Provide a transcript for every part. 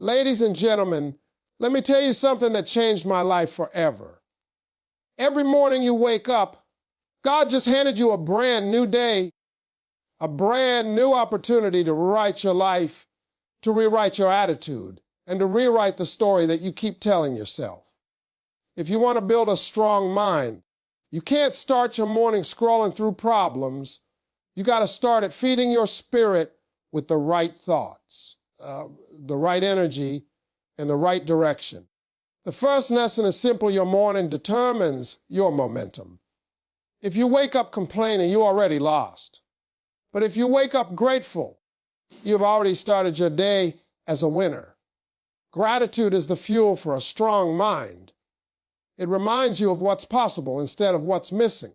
Ladies and gentlemen, let me tell you something that changed my life forever. Every morning you wake up, God just handed you a brand new day, a brand new opportunity to rewrite your life, to rewrite your attitude, and to rewrite the story that you keep telling yourself. If you want to build a strong mind, you can't start your morning scrolling through problems. You got to start at feeding your spirit with the right thoughts, the right energy, and the right direction. The first lesson is simple. Your morning determines your momentum. If you wake up complaining, you're already lost. But if you wake up grateful, you've already started your day as a winner. Gratitude is the fuel for a strong mind. It reminds you of what's possible instead of what's missing.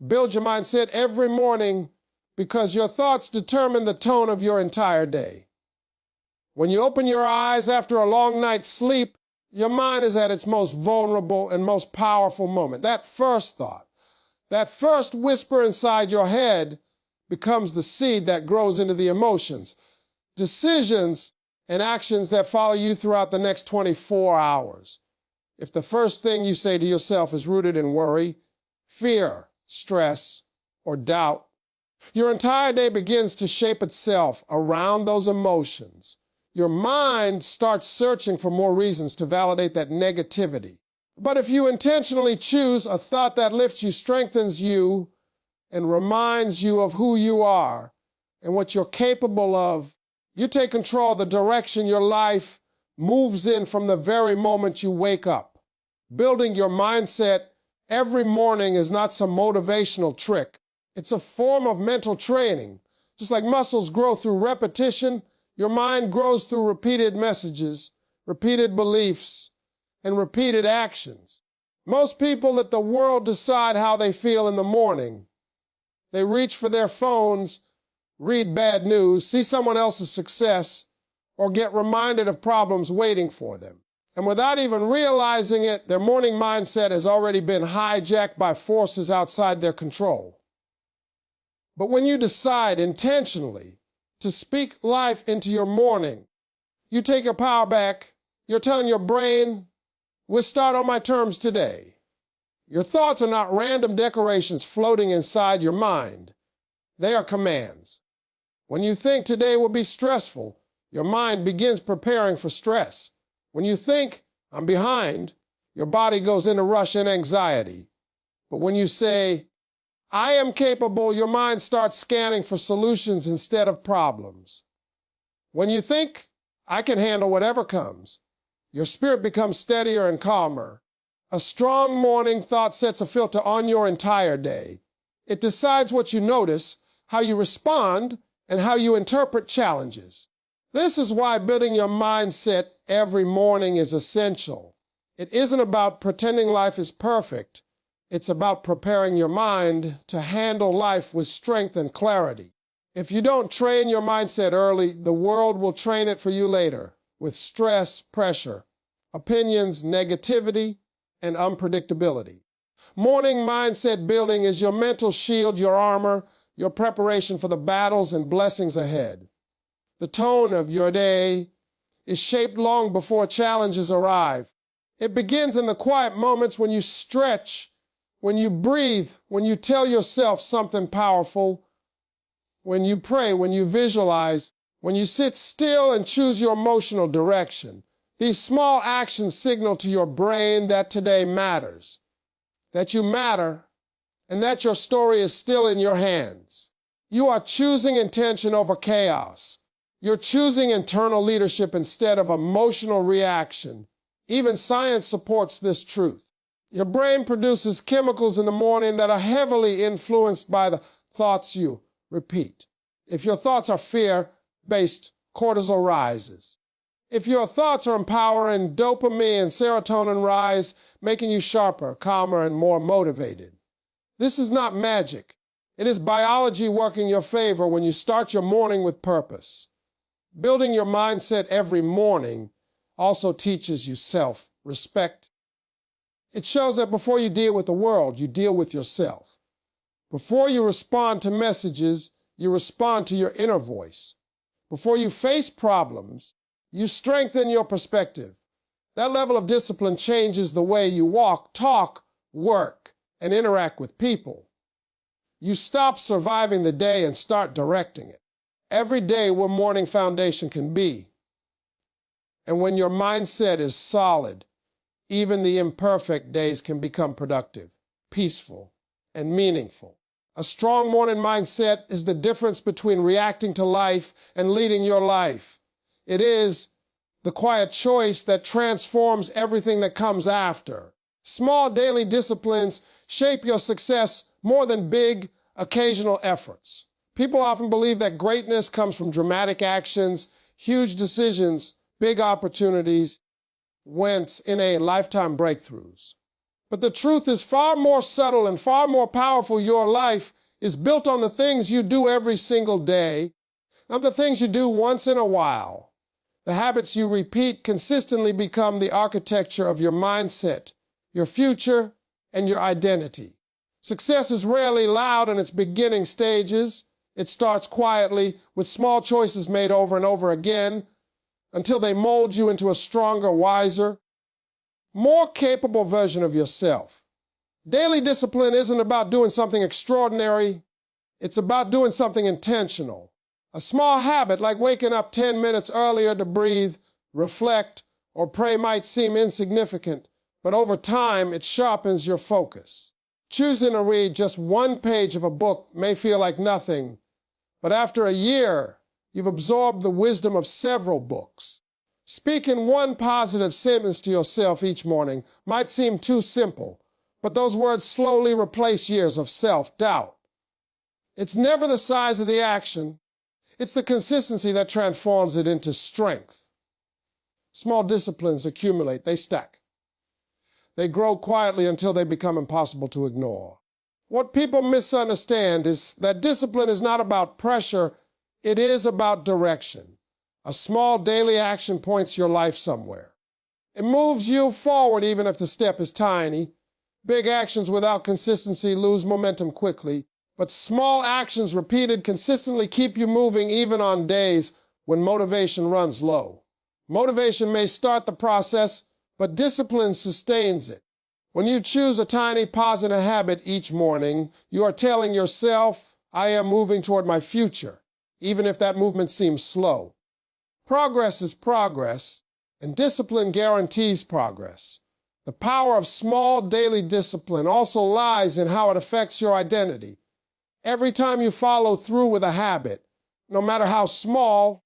Build your mindset every morning because your thoughts determine the tone of your entire day. When you open your eyes after a long night's sleep, your mind is at its most vulnerable and most powerful moment. That first thought, that first whisper inside your head becomes the seed that grows into the emotions, decisions, and actions that follow you throughout the next 24 hours. If the first thing you say to yourself is rooted in worry, fear, stress, or doubt, your entire day begins to shape itself around those emotions. Your mind starts searching for more reasons to validate that negativity. But if you intentionally choose a thought that lifts you, strengthens you, and reminds you of who you are and what you're capable of, you take control of the direction your life moves in from the very moment you wake up. Building your mindset every morning is not some motivational trick. It's a form of mental training. Just like muscles grow through repetition, your mind grows through repeated messages, repeated beliefs, and repeated actions. Most people let the world decide how they feel in the morning. They reach for their phones, read bad news, see someone else's success, or get reminded of problems waiting for them. And without even realizing it, their morning mindset has already been hijacked by forces outside their control. But when you decide intentionally to speak life into your morning, you take your power back. You're telling your brain, we'll start on my terms today. Your thoughts are not random decorations floating inside your mind. They are commands. When you think today will be stressful, your mind begins preparing for stress. When you think, I'm behind, your body goes into rush and anxiety. But when you say, I am capable, your mind starts scanning for solutions instead of problems. When you think, I can handle whatever comes, your spirit becomes steadier and calmer. A strong morning thought sets a filter on your entire day. It decides what you notice, how you respond, and how you interpret challenges. This is why building your mindset every morning is essential. It isn't about pretending life is perfect. It's about preparing your mind to handle life with strength and clarity. If you don't train your mindset early, the world will train it for you later with stress, pressure, opinions, negativity, and unpredictability. Morning mindset building is your mental shield, your armor, your preparation for the battles and blessings ahead. The tone of your day is shaped long before challenges arrive. It begins in the quiet moments when you stretch, when you breathe, when you tell yourself something powerful, when you pray, when you visualize, when you sit still and choose your emotional direction. These small actions signal to your brain that today matters, that you matter, and that your story is still in your hands. You are choosing intention over chaos. You're choosing internal leadership instead of emotional reaction. Even science supports this truth. Your brain produces chemicals in the morning that are heavily influenced by the thoughts you repeat. If your thoughts are fear-based, cortisol rises. If your thoughts are empowering, dopamine and serotonin rise, making you sharper, calmer, and more motivated. This is not magic. It is biology working in your favor when you start your morning with purpose. Building your mindset every morning also teaches you self-respect. It shows that before you deal with the world, you deal with yourself. Before you respond to messages, you respond to your inner voice. Before you face problems, You strengthen your perspective. That level of discipline changes the way you walk, talk, work, and interact with people. You stop surviving the day and start directing it. Every day where morning foundation can be. And when your mindset is solid, even the imperfect days can become productive, peaceful, and meaningful. A strong morning mindset is the difference between reacting to life and leading your life. It is the quiet choice that transforms everything that comes after. Small daily disciplines shape your success more than big, occasional efforts. People often believe that greatness comes from dramatic actions, huge decisions, big opportunities, once-in-a lifetime breakthroughs. But the truth is far more subtle and far more powerful. Your life is built on the things you do every single day, not the things you do once in a while. The habits you repeat consistently become the architecture of your mindset, your future, and your identity. Success is rarely loud in its beginning stages. It starts quietly with small choices made over and over again until they mold you into a stronger, wiser, more capable version of yourself. Daily discipline isn't about doing something extraordinary. It's about doing something intentional. A small habit like waking up 10 minutes earlier to breathe, reflect, or pray might seem insignificant, but over time it sharpens your focus. Choosing to read just one page of a book may feel like nothing, but after a year, you've absorbed the wisdom of several books. Speaking one positive sentence to yourself each morning might seem too simple, but those words slowly replace years of self-doubt. It's never the size of the action. It's the consistency that transforms it into strength. Small disciplines accumulate, they stack. They grow quietly until they become impossible to ignore. What people misunderstand is that discipline is not about pressure, it is about direction. A small daily action points your life somewhere. It moves you forward even if the step is tiny. Big actions without consistency lose momentum quickly, but small actions repeated consistently keep you moving even on days when motivation runs low. Motivation may start the process, but discipline sustains it. When you choose a tiny positive habit each morning, you are telling yourself, I am moving toward my future, even if that movement seems slow. Progress is progress, and discipline guarantees progress. The power of small daily discipline also lies in how it affects your identity. Every time you follow through with a habit, no matter how small,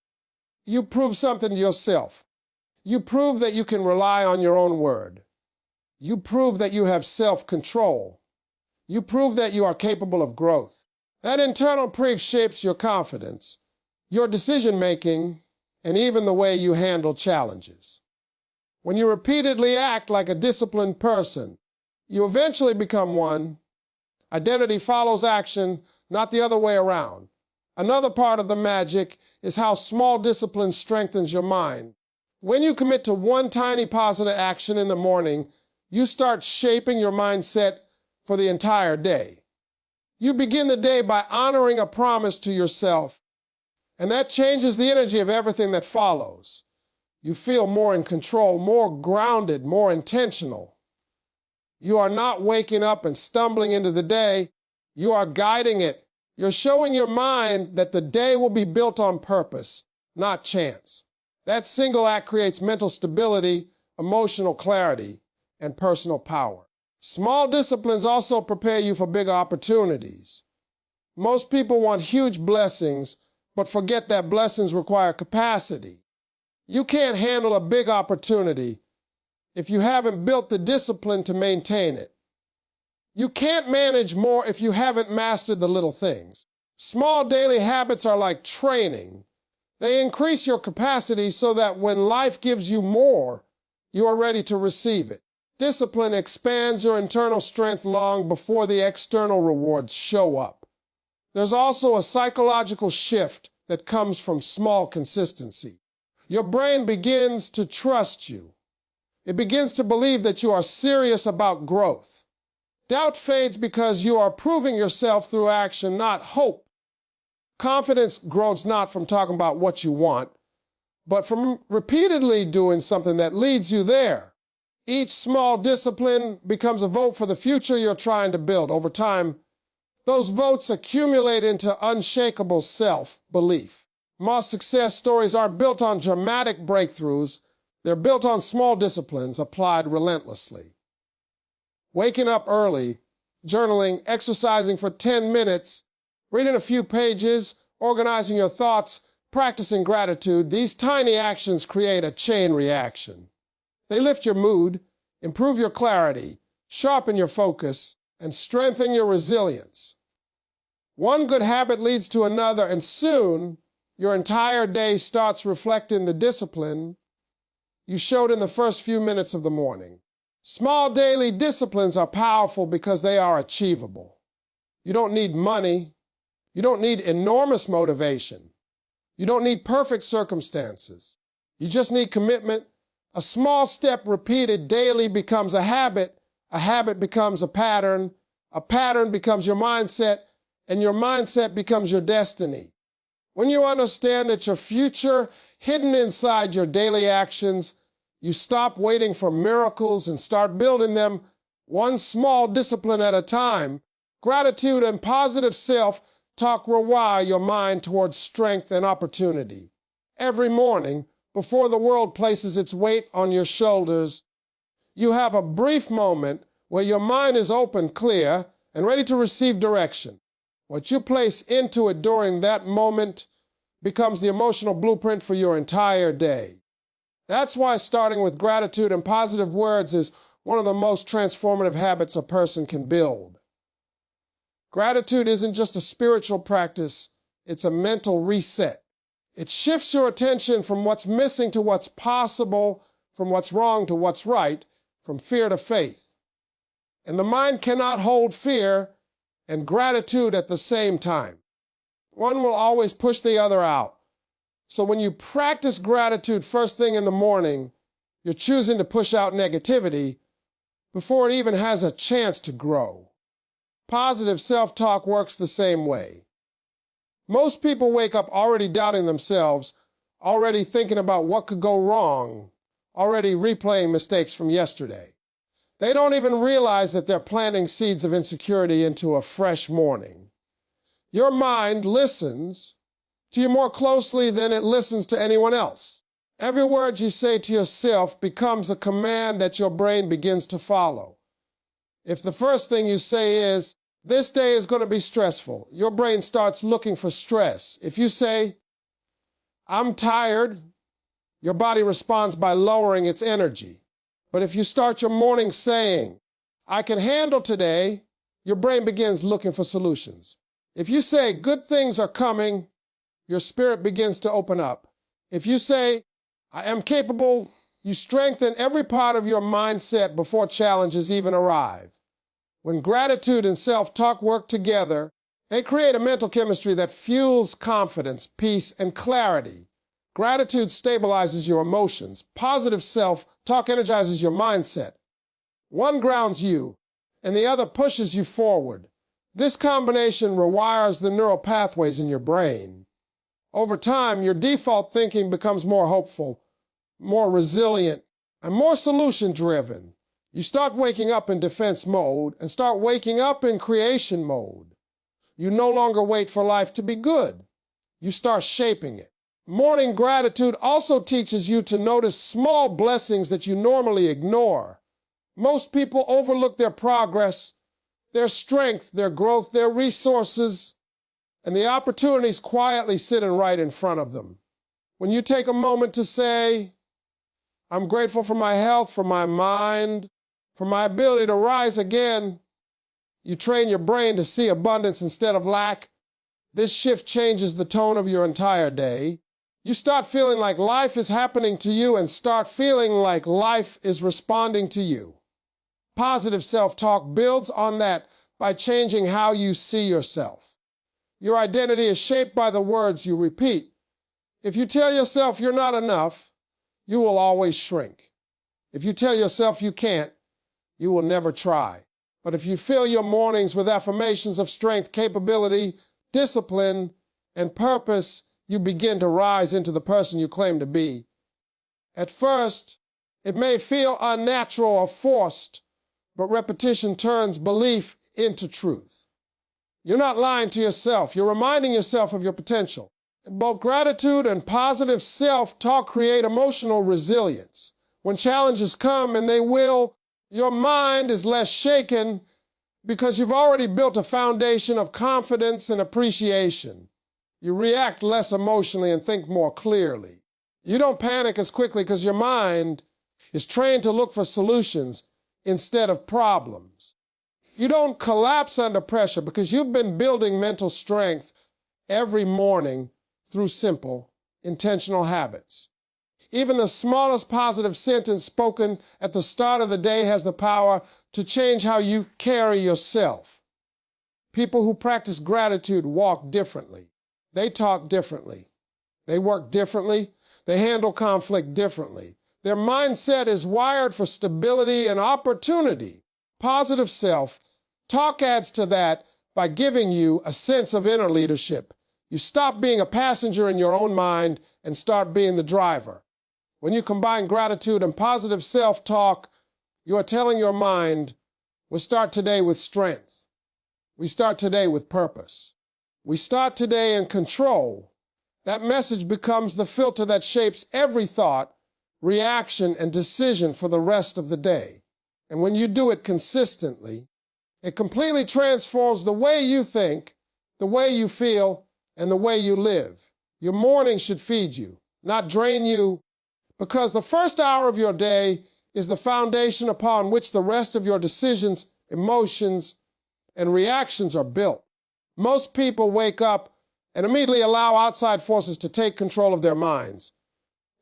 you prove something to yourself. You prove that you can rely on your own word. You prove that you have self-control. You prove that you are capable of growth. That internal proof shapes your confidence, your decision-making, and even the way you handle challenges. When you repeatedly act like a disciplined person, you eventually become one. Identity follows action, not the other way around. Another part of the magic is how small discipline strengthens your mind. When you commit to one tiny positive action in the morning, you start shaping your mindset for the entire day. You begin the day by honoring a promise to yourself, and that changes the energy of everything that follows. You feel more in control, more grounded, more intentional. You are not waking up and stumbling into the day. You are guiding it. You're showing your mind that the day will be built on purpose, not chance. That single act creates mental stability, emotional clarity, and personal power. Small disciplines also prepare you for big opportunities. Most people want huge blessings, but forget that blessings require capacity. You can't handle a big opportunity if you haven't built the discipline to maintain it. You can't manage more if you haven't mastered the little things. Small daily habits are like training. They increase your capacity so that when life gives you more, you are ready to receive it. Discipline expands your internal strength long before the external rewards show up. There's also a psychological shift that comes from small consistency. Your brain begins to trust you. It begins to believe that you are serious about growth. Doubt fades because you are proving yourself through action, not hope. Confidence grows not from talking about what you want, but from repeatedly doing something that leads you there. Each small discipline becomes a vote for the future you're trying to build. Over time, those votes accumulate into unshakable self-belief. Most success stories aren't built on dramatic breakthroughs. They're built on small disciplines applied relentlessly. Waking up early, journaling, exercising for 10 minutes, reading a few pages, organizing your thoughts, practicing gratitude, these tiny actions create a chain reaction. They lift your mood, improve your clarity, sharpen your focus, and strengthen your resilience. One good habit leads to another, and soon your entire day starts reflecting the discipline you showed in the first few minutes of the morning. Small daily disciplines are powerful because they are achievable. You don't need money. You don't need enormous motivation. You don't need perfect circumstances. You just need commitment. A small step repeated daily becomes a habit becomes a pattern becomes your mindset, and your mindset becomes your destiny. When you understand that your future hidden inside your daily actions, you stop waiting for miracles and start building them one small discipline at a time. Gratitude and positive self-talk rewire your mind towards strength and opportunity. Every morning, before the world places its weight on your shoulders, you have a brief moment where your mind is open, clear, and ready to receive direction. What you place into it during that moment becomes the emotional blueprint for your entire day. That's why starting with gratitude and positive words is one of the most transformative habits a person can build. Gratitude isn't just a spiritual practice, it's a mental reset. It shifts your attention from what's missing to what's possible, from what's wrong to what's right, from fear to faith. And the mind cannot hold fear and gratitude at the same time. One will always push the other out. So when you practice gratitude first thing in the morning, you're choosing to push out negativity before it even has a chance to grow. Positive self-talk works the same way. Most people wake up already doubting themselves, already thinking about what could go wrong, already replaying mistakes from yesterday. They don't even realize that they're planting seeds of insecurity into a fresh morning. Your mind listens to you more closely than it listens to anyone else. Every word you say to yourself becomes a command that your brain begins to follow. If the first thing you say is, "This day is going to be stressful," your brain starts looking for stress. If you say, "I'm tired," your body responds by lowering its energy. But if you start your morning saying, "I can handle today," your brain begins looking for solutions. If you say, "Good things are coming," your spirit begins to open up. If you say, "I am capable," you strengthen every part of your mindset before challenges even arrive. When gratitude and self-talk work together, they create a mental chemistry that fuels confidence, peace, and clarity. Gratitude stabilizes your emotions. Positive self-talk energizes your mindset. One grounds you, and the other pushes you forward. This combination rewires the neural pathways in your brain. Over time, your default thinking becomes more hopeful, more resilient, and more solution-driven. You start waking up in defense mode and start waking up in creation mode. You no longer wait for life to be good. You start shaping it. Morning gratitude also teaches you to notice small blessings that you normally ignore. Most people overlook their progress, their strength, their growth, their resources, and the opportunities quietly sitting right in front of them. When you take a moment to say, "I'm grateful for my health, for my mind, for my ability to rise again," you train your brain to see abundance instead of lack. This shift changes the tone of your entire day. You start feeling like life is happening to you and start feeling like life is responding to you. Positive self-talk builds on that by changing how you see yourself. Your identity is shaped by the words you repeat. If you tell yourself you're not enough, you will always shrink. If you tell yourself you can't, you will never try. But if you fill your mornings with affirmations of strength, capability, discipline, and purpose, you begin to rise into the person you claim to be. At first, it may feel unnatural or forced, but repetition turns belief into truth. You're not lying to yourself. You're reminding yourself of your potential. Both gratitude and positive self-talk create emotional resilience. When challenges come, and they will, your mind is less shaken because you've already built a foundation of confidence and appreciation. You react less emotionally and think more clearly. You don't panic as quickly because your mind is trained to look for solutions instead of problems. You don't collapse under pressure because you've been building mental strength every morning through simple, intentional habits. Even the smallest positive sentence spoken at the start of the day has the power to change how you carry yourself. People who practice gratitude walk differently. They talk differently. They work differently. They handle conflict differently. Their mindset is wired for stability and opportunity. Positive self-talk adds to that by giving you a sense of inner leadership. You stop being a passenger in your own mind and start being the driver. When you combine gratitude and positive self-talk, you are telling your mind, we start today with strength. We start today with purpose. We start today in control. That message becomes the filter that shapes every thought, reaction, and decision for the rest of the day. And when you do it consistently, it completely transforms the way you think, the way you feel, and the way you live. Your morning should feed you, not drain you, because the first hour of your day is the foundation upon which the rest of your decisions, emotions, and reactions are built. Most people wake up and immediately allow outside forces to take control of their minds.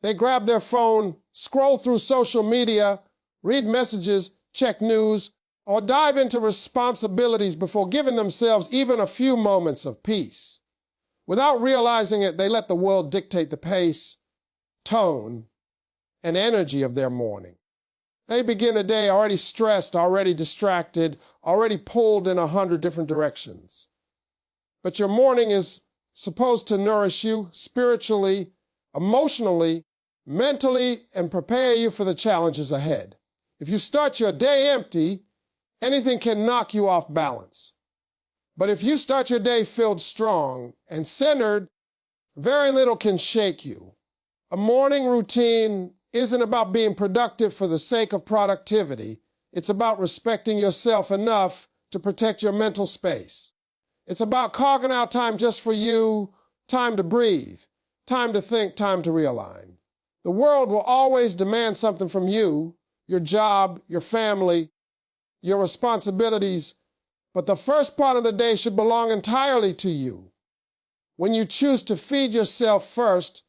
They grab their phone, scroll through social media, read messages, check news, or dive into responsibilities before giving themselves even a few moments of peace. Without realizing it, they let the world dictate the pace, tone, and energy of their morning. They begin a day already stressed, already distracted, already pulled in 100 different directions. But your morning is supposed to nourish you spiritually, emotionally, mentally, and prepare you for the challenges ahead. If you start your day empty, anything can knock you off balance. But if you start your day filled strong and centered, very little can shake you. A morning routine isn't about being productive for the sake of productivity. It's about respecting yourself enough to protect your mental space. It's about carving out time just for you, time to breathe, time to think, time to realign. The world will always demand something from you, your job, your family, your responsibilities, but the first part of the day should belong entirely to you. When you choose to feed yourself first,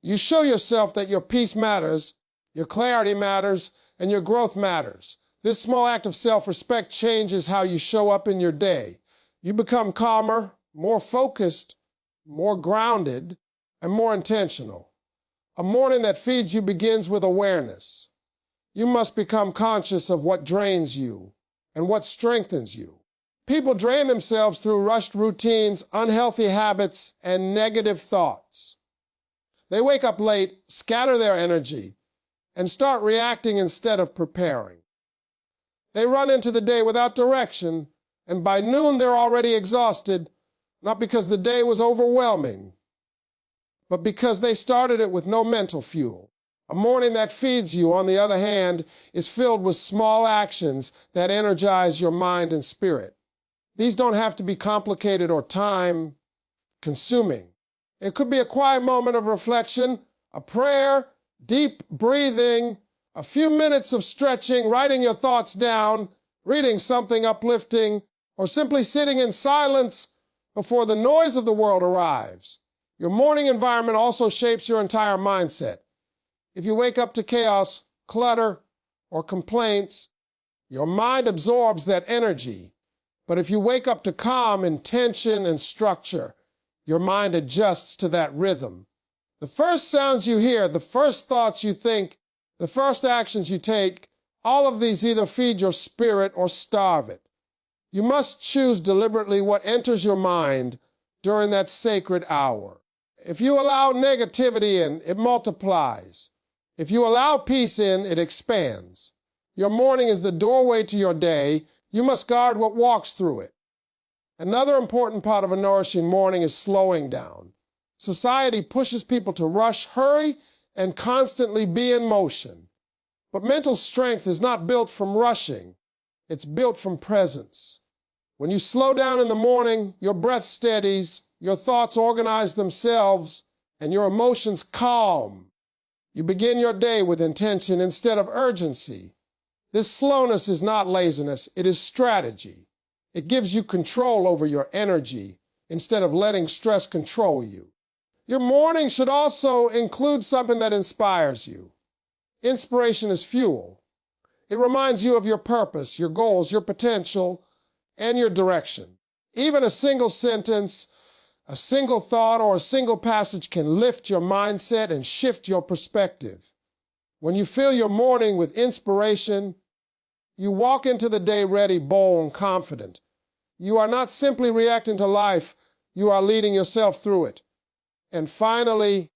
you show yourself that your peace matters, your clarity matters, and your growth matters. This small act of self-respect changes how you show up in your day. You become calmer, more focused, more grounded, and more intentional. A morning that feeds you begins with awareness. You must become conscious of what drains you and what strengthens you. People drain themselves through rushed routines, unhealthy habits, and negative thoughts. They wake up late, scatter their energy, and start reacting instead of preparing. They run into the day without direction, and by noon they're already exhausted, not because the day was overwhelming, but because they started it with no mental fuel. A morning that feeds you, on the other hand, is filled with small actions that energize your mind and spirit. These don't have to be complicated or time-consuming. It could be a quiet moment of reflection, a prayer, deep breathing, a few minutes of stretching, writing your thoughts down, reading something uplifting, or simply sitting in silence before the noise of the world arrives. Your morning environment also shapes your entire mindset. If you wake up to chaos, clutter, or complaints, your mind absorbs that energy. But if you wake up to calm, intention, and structure, your mind adjusts to that rhythm. The first sounds you hear, the first thoughts you think, the first actions you take, all of these either feed your spirit or starve it. You must choose deliberately what enters your mind during that sacred hour. If you allow negativity in, it multiplies. If you allow peace in, it expands. Your morning is the doorway to your day. You must guard what walks through it. Another important part of a nourishing morning is slowing down. Society pushes people to rush, hurry, and constantly be in motion. But mental strength is not built from rushing. It's built from presence. When you slow down in the morning, your breath steadies, your thoughts organize themselves, and your emotions calm. You begin your day with intention instead of urgency. This slowness is not laziness, it is strategy. It gives you control over your energy instead of letting stress control you. Your morning should also include something that inspires you. Inspiration is fuel. It reminds you of your purpose, your goals, your potential, and your direction. Even a single sentence, a single thought, or a single passage can lift your mindset and shift your perspective. When you fill your morning with inspiration, you walk into the day ready, bold, and confident. You are not simply reacting to life, you are leading yourself through it. And finally,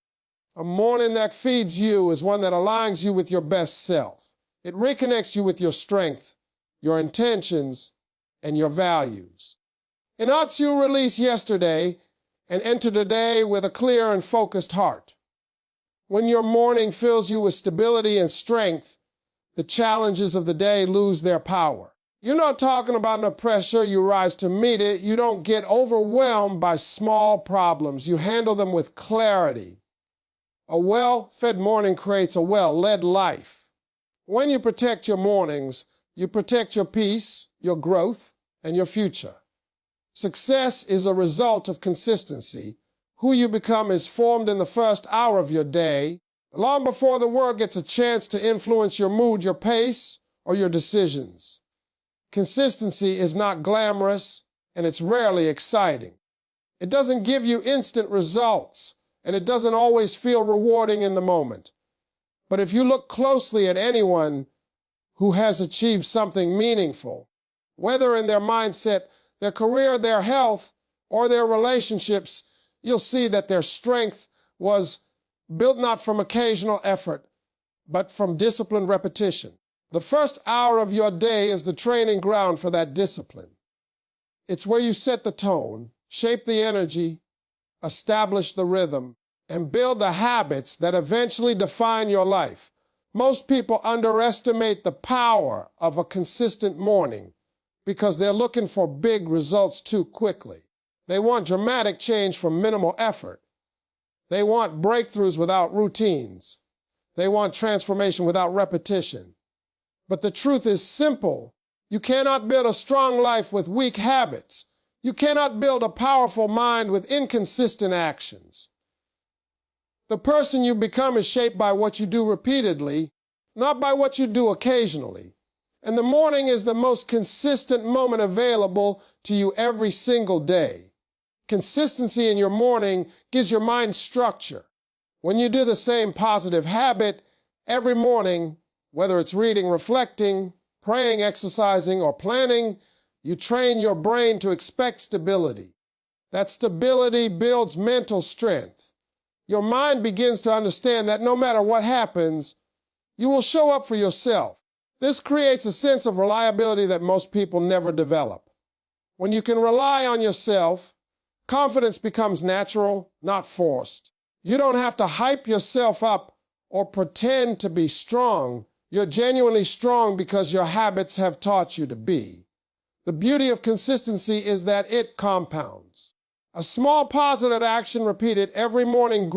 a morning that feeds you is one that aligns you with your best self. It reconnects you with your strength, your intentions, and your values. It lets you release yesterday and enter the day with a clear and focused heart. When your morning fills you with stability and strength, the challenges of the day lose their power. You're not talking about no pressure, you rise to meet it. You don't get overwhelmed by small problems. You handle them with clarity. A well-fed morning creates a well-led life. When you protect your mornings, you protect your peace, your growth, and your future. Success is a result of consistency. Who you become is formed in the first hour of your day, long before the world gets a chance to influence your mood, your pace, or your decisions. Consistency is not glamorous, and it's rarely exciting. It doesn't give you instant results, and it doesn't always feel rewarding in the moment. But if you look closely at anyone who has achieved something meaningful, whether in their mindset, their career, their health, or their relationships, you'll see that their strength was built not from occasional effort, but from disciplined repetition. The first hour of your day is the training ground for that discipline. It's where you set the tone, shape the energy, establish the rhythm, and build the habits that eventually define your life. Most people underestimate the power of a consistent morning because they're looking for big results too quickly. They want dramatic change from minimal effort. They want breakthroughs without routines. They want transformation without repetition. But the truth is simple. You cannot build a strong life with weak habits. You cannot build a powerful mind with inconsistent actions. The person you become is shaped by what you do repeatedly, not by what you do occasionally. And the morning is the most consistent moment available to you every single day. Consistency in your morning gives your mind structure. When you do the same positive habit every morning, whether it's reading, reflecting, praying, exercising, or planning, you train your brain to expect stability. That stability builds mental strength. Your mind begins to understand that no matter what happens, you will show up for yourself. This creates a sense of reliability that most people never develop. When you can rely on yourself, confidence becomes natural, not forced. You don't have to hype yourself up or pretend to be strong. You're genuinely strong because your habits have taught you to be. The beauty of consistency is that it compounds. A small positive action repeated every morning